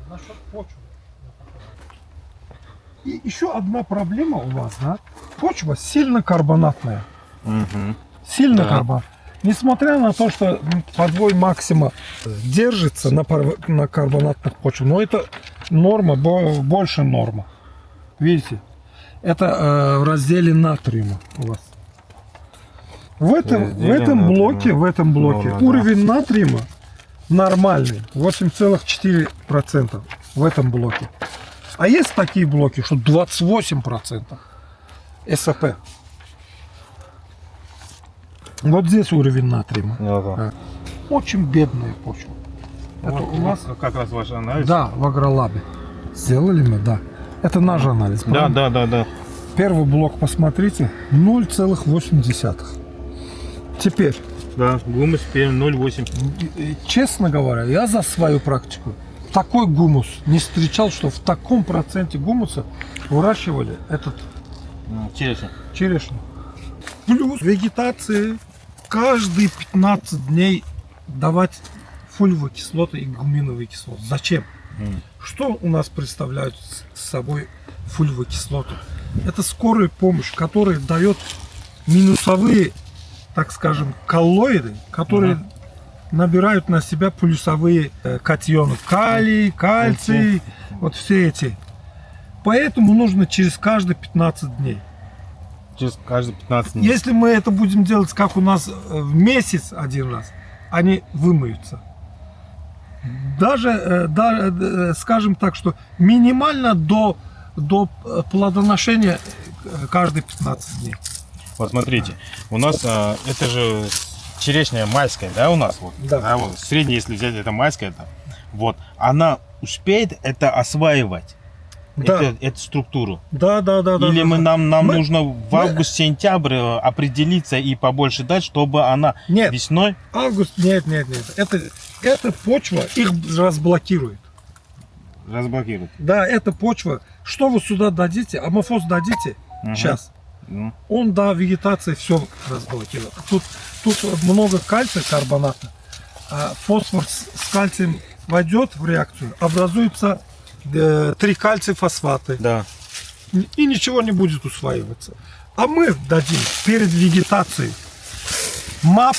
насчет почвы. И еще одна проблема у вас, да? Почва сильно карбонатная. Сильно карбонатная. Несмотря на то, что подвой Максима держится на карбонатных почвах, но это норма, больше норма. Видите? Это в разделе натриума у вас. В этом блоке уровень натриума нормальный, 8,4% в этом блоке. А есть такие блоки, что 28% СП. Вот здесь уровень натриума. Очень бедная почва. Вот, это у нас как раз ваш анализ. Да, в агролабе. Сделали мы, да. Это наш анализ. Да. Первый блок посмотрите, 0,8. Теперь. Да, гумус 0,8. Честно говоря, я за свою практику такой гумус не встречал, что в таком проценте гумуса выращивали этот черешню. Плюс вегетации каждые 15 дней давать фолиевую кислоту и гуминовую кислоту. Зачем? Что у нас представляют собой фолиевую кислоту? Это скорая помощь, которая дает минусовые, так скажем, коллоиды, которые набирают на себя плюсовые катионы. Калий, кальций, вот все эти. Поэтому нужно через каждые 15 дней. Через каждые 15 дней. Если мы это будем делать, как у нас в месяц один раз, они вымоются. Даже скажем так, что минимально до плодоношения каждые 15 дней. Вот смотрите, у нас это же черешня майская, да, у нас вот. Да. Вот, средняя, если взять, это майская, вот, она успеет это осваивать. Да. Эту структуру. Да. Или нам Мы- нужно в август-сентябрь определиться и побольше дать, чтобы она Нет. весной. Август, нет. Это почва их разблокирует. Разблокирует. Да, эта почва. Что вы сюда дадите? Амофос дадите? Сейчас. Он до вегетации все разблокирует. Тут много кальция, карбоната. А фосфор с кальцием войдет в реакцию, образуется 3 кальция фосфаты. Да. И ничего не будет усваиваться. А мы дадим перед вегетацией МАП,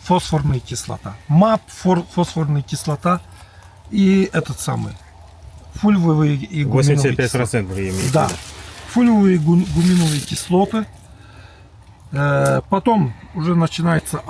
фосфорная кислота. МАП, фосфорная кислота и этот самый фолиевые и гуминовые 85% вы имеете. Да. Фолиевые и гуминовые кислоты. Потом уже начинается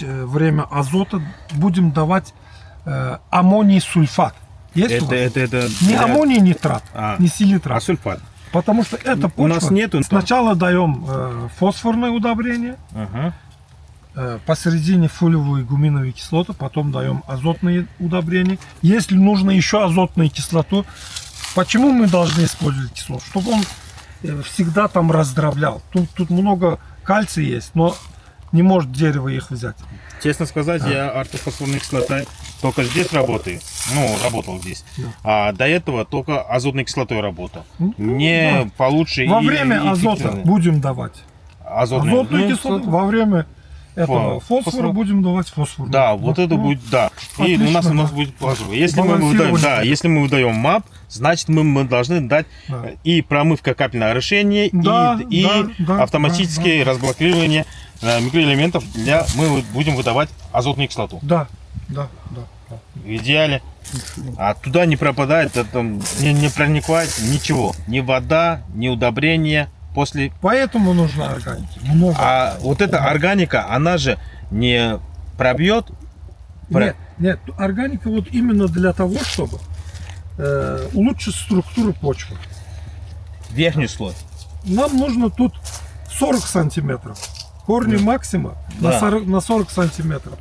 время азота. Будем давать аммоний сульфат. Есть у вас? Это Не аммоний нитрат, не селитрат. а сульфат. Потому что это почва. У нас нету. Сначала даем фосфорное удобрение, посередине фолиевую и гуминовую кислоту, потом даем азотные удобрения. Если нужно еще азотную кислоту, почему мы должны использовать кислоту? Чтобы он всегда там раздроблял. Тут много кальция есть, но не может дерево их взять. Честно сказать, я ортофосфорной кислотой только здесь работаю. Работал здесь. А до этого только азотной кислотой работал. Не получше. Во время азота будем давать азотную кислоту, во время этого фосфора будем давать фосфор. Да, вот это будет, да. И у нас будет фосфор. Если мы выдаем МАП, значит мы должны дать и промывка капельного орошения, и автоматическое разблокирование микроэлементов мы будем выдавать азотную кислоту. Да. В идеале. А туда не пропадает, не проникает ничего. Ни вода, ни удобрения. Поэтому нужна органика. А вот эта органика, она же не пробьет? Нет, органика вот именно для того, чтобы улучшить структуру почвы. Верхний слой. Нам нужно тут 40 сантиметров. Корни Максима на 40 сантиметров.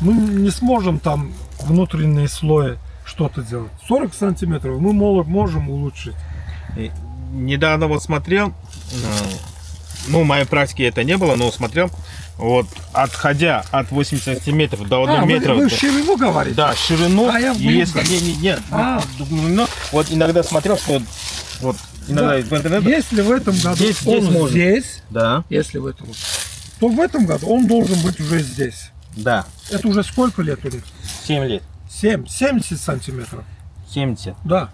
Мы не сможем там внутренние слои что-то делать. 40 сантиметров мы можем улучшить. Недавно вот смотрел, в моей практике это не было, но смотрел, вот отходя от 80 сантиметров до 1 метра. Вы ширину говорите? Да, ширину. Нет. Вот иногда смотрел, что вот иногда в интернете. Если в этом году он здесь, да. Если в этом, то в этом году он должен быть уже здесь. Да. Это уже сколько лет у них? 7 лет. 70 сантиметров. 70. Да.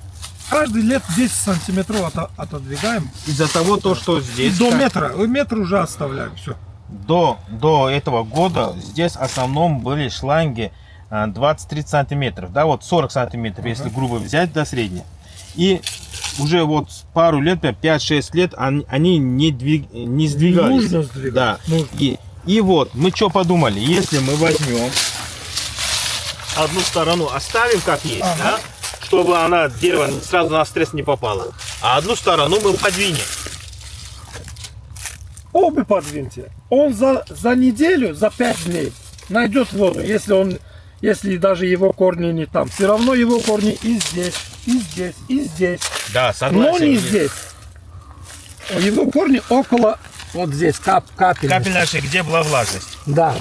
Каждый лет 10 сантиметров отодвигаем. Из-за того, то, что здесь... До метра. Метр уже оставляем. Все. До этого года здесь в основном были шланги 20-30 сантиметров. Да, вот 40 сантиметров, если грубо взять, до средней. И уже вот пару лет, 5-6 лет, они не сдвигались. Нужно сдвигать. Да. Нужно. И вот, мы что подумали, если мы возьмем одну сторону, оставим как есть, да, чтобы она, дерево сразу на стресс не попало, а одну сторону мы подвинем. Обе подвиньте. Он за неделю, за 5 дней найдет воду, если даже его корни не там. Все равно его корни и здесь, и здесь, и здесь. Да, согласен. Но не здесь. Его корни около, вот здесь, капельница. Капельница, где была влажность. Да.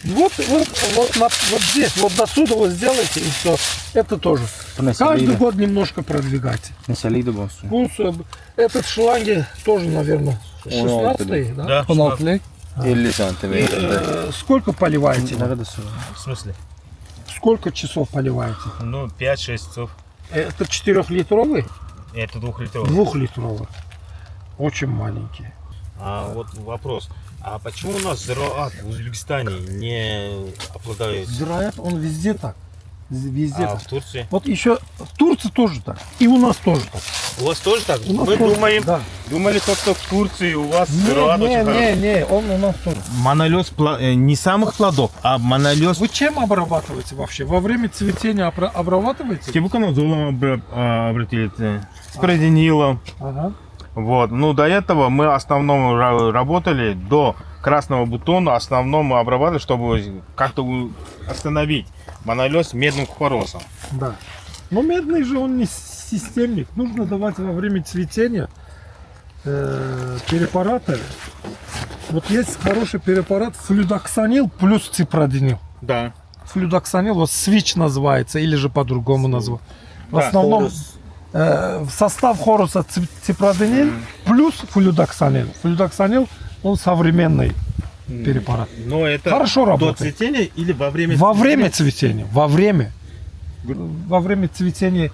Вот здесь, вот до сюда вот сделайте, и все. Это тоже. Каждый год немножко продвигайте. Этот шланги тоже, наверное, 16-й, да? Да. Сколько поливаете? В смысле? Сколько часов поливаете? Ну, 5-6 часов. Это 4-литровый? Это 2-литровый. 2-литровый. Очень маленький. А вот вопрос. А почему у нас зираат в Узбекистане не обладает? Зираат, он везде так. Везде так. В Турции? Вот еще в Турции тоже так. И у нас тоже так. У вас тоже так? У нас Мы тоже, думаем, да. думали только в Турции у вас зираат очень хороший. Не, он у нас тоже. Монолез не самых плодов, а монолез. Вы чем обрабатываете вообще? Во время цветения обрабатываете? Тибуканозолом обратили, с проденилом. Ага. Вот. Ну, до этого мы в основном работали до красного бутона, в основном мы обрабатывали, чтобы как-то остановить монолез медным купоросом. Да. Но медный же он не системник. Нужно давать во время цветения препараты. Вот есть хороший препарат флюдоксанил плюс ципроденил. Да. Флюдоксанил, вот свич называется, или же по-другому называют. В основном в состав хоруса ципроденил плюс флюдоксанил. Флюдоксанил, он современный препарат. Но это хорошо работает. До цветения или во время цветения? Во время цветения. Во время цветения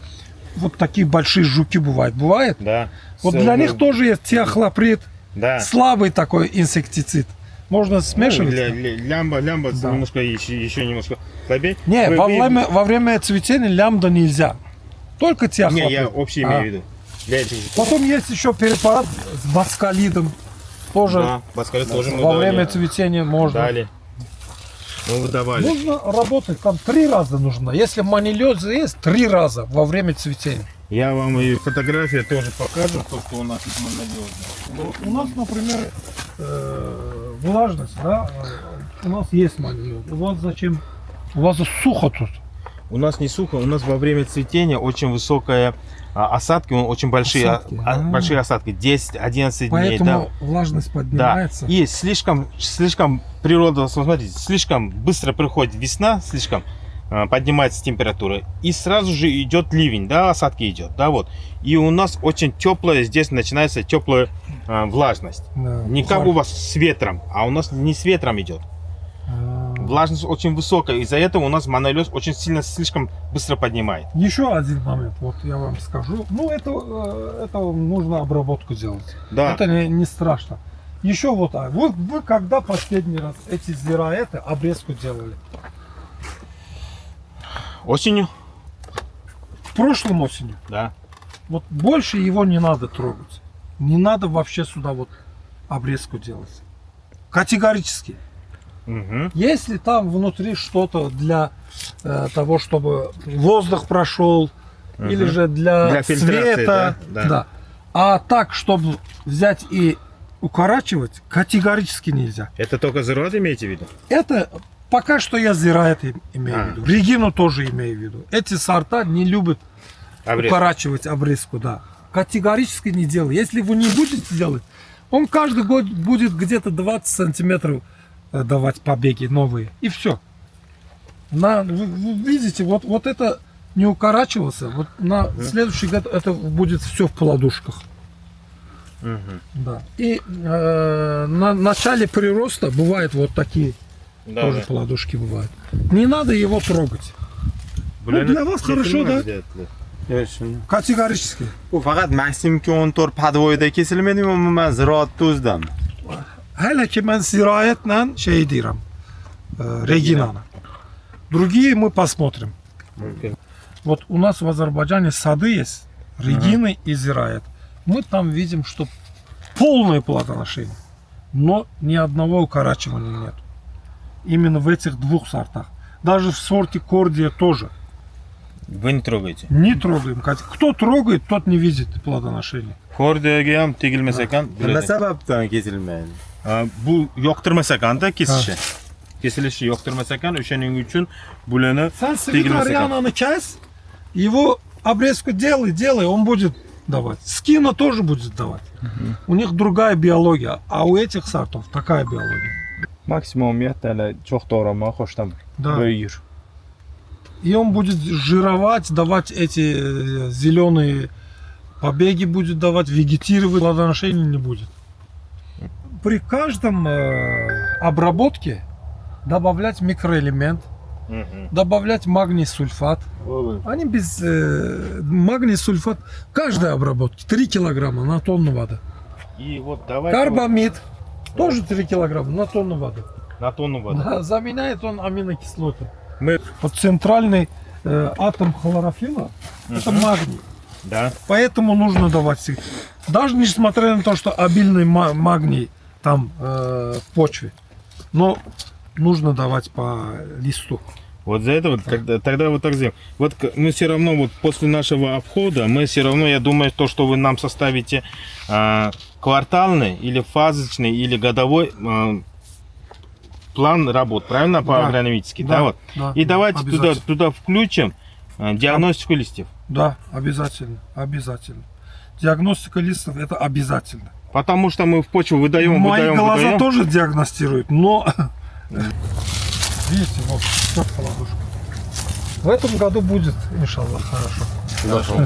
вот такие большие жуки бывают. Бывает? Да. Вот для них тоже есть тиохлоприд. Да. Слабый такой инсектицид. Можно смешивать. Лямба да. Немножко еще немножко слабее. Не, во время цветения лямбда нельзя. Только тиохлоприд. Не, я общий имею в виду. Потом есть еще препарат с баскалидом. Тоже, да, баскалид тоже во время цветения можно. Дали. Мы выдавали. Нужно работать, там 3 раза нужно. Если монолез есть, 3 раза во время цветения. Я вам и фотография тоже покажу, то, что у нас есть монолез. У нас, например, влажность, да, у нас есть монолез. У вас зачем? У вас сухо тут. У нас не сухо, у нас во время цветения очень высокая осадки, очень большие большие осадки, 10-11 дней. Поэтому влажность поднимается. Да. И слишком природа, смотрите, слишком быстро приходит весна, слишком поднимается температура, и сразу же идет ливень, да, осадки идет, да, вот. И у нас очень теплая, здесь начинается теплая влажность. Да, не как у вас с ветром, а у нас не с ветром идет. Влажность очень высокая, из-за этого у нас монолез очень сильно, слишком быстро поднимает. Еще один момент, вот я вам скажу. Ну, это нужно обработку делать. Да. Это не страшно. Еще вот, вы когда последний раз эти зираэты обрезку делали? Осенью. В прошлом осенью? Да. Вот больше его не надо трогать. Не надо вообще сюда вот обрезку делать. Категорически. Угу. Если там внутри что-то для того, чтобы воздух прошел, или же для света, да. А так, чтобы взять и укорачивать, категорически нельзя. Это только зираат имеете в виду? Это пока что я зираат имею в виду. Регину тоже имею в виду. Эти сорта не любят укорачивать обрезку, да. Категорически не делай. Если вы не будете делать, он каждый год будет где-то 20 сантиметров давать побеги новые. И все. Вы видите, вот это не укорачивался. Вот на следующий год это будет все в плодушках. Да. И на начале прироста бывают вот такие тоже плодушки бывают. Не надо его трогать. Ну, для вас хорошо, да? Yo'q, shuni. Категорически. Bu faqat maksimum 14 podvoyda kesilmaydimi, umuman ziroatda o'zidami? Hele ki ben zirayetle şey diyorum. Регинана. Другие мы посмотрим. Вот у нас в Азербайджане сады есть, Регины и Зирает. Мы там видим, что полное плодоношение, но ни одного укорачивания нет. Именно в этих двух сортах. Даже в сорте Кордия тоже. Вы не трогаете. Не трогаем. Кто трогает, тот не видит плодоношения. Kordiyaga ham tegilmas ekan. Nima sababdan kesilmaydi? Bu yoqtirmas ekanda kesishi. Kesilishi yoqtirmas ekan, o'shaning uchun bularni Sen tegilmas ekan. свиторианана часть, его обрезку делай, он будет давать. Скина тоже будет давать. У них другая биология, а у этих сортов такая биология. Maksimum 7 tala cho'q to'g'rama qo'shdim. Да. Bo'yir. И он будет жировать, давать эти зеленые побеги, будет давать, вегетировать, плодоношения не будет. При каждом обработке добавлять микроэлемент, добавлять магний сульфат. Они без магний сульфат каждой обработки 3 килограмма на тонну воды. И вот давайте Карбамид тоже 3 килограмма на тонну воды. на тонну воды. Да, заменяет он аминокислоты. Мы, Вот центральный атом хлорофилла это магний. да. Поэтому нужно давать всех. Даже несмотря на то, что обильный магний там в почве. Но нужно давать по листу. Вот за это вот, тогда вот так сделаем. Вот мы все равно вот после нашего обхода, мы все равно, я думаю, то, что вы нам составите квартальный или фазочный или годовой план работ, правильно, по Да. агрономически, да, вот. Да, И давайте обязательно. туда включим диагностику листьев. Да, обязательно, обязательно. Диагностика листов это обязательно. Потому что мы в почву выдаем, Мои глаза выдаем. тоже диагностируют, но видите, вот как ладошка. В этом году будет, иншаллах, хорошо.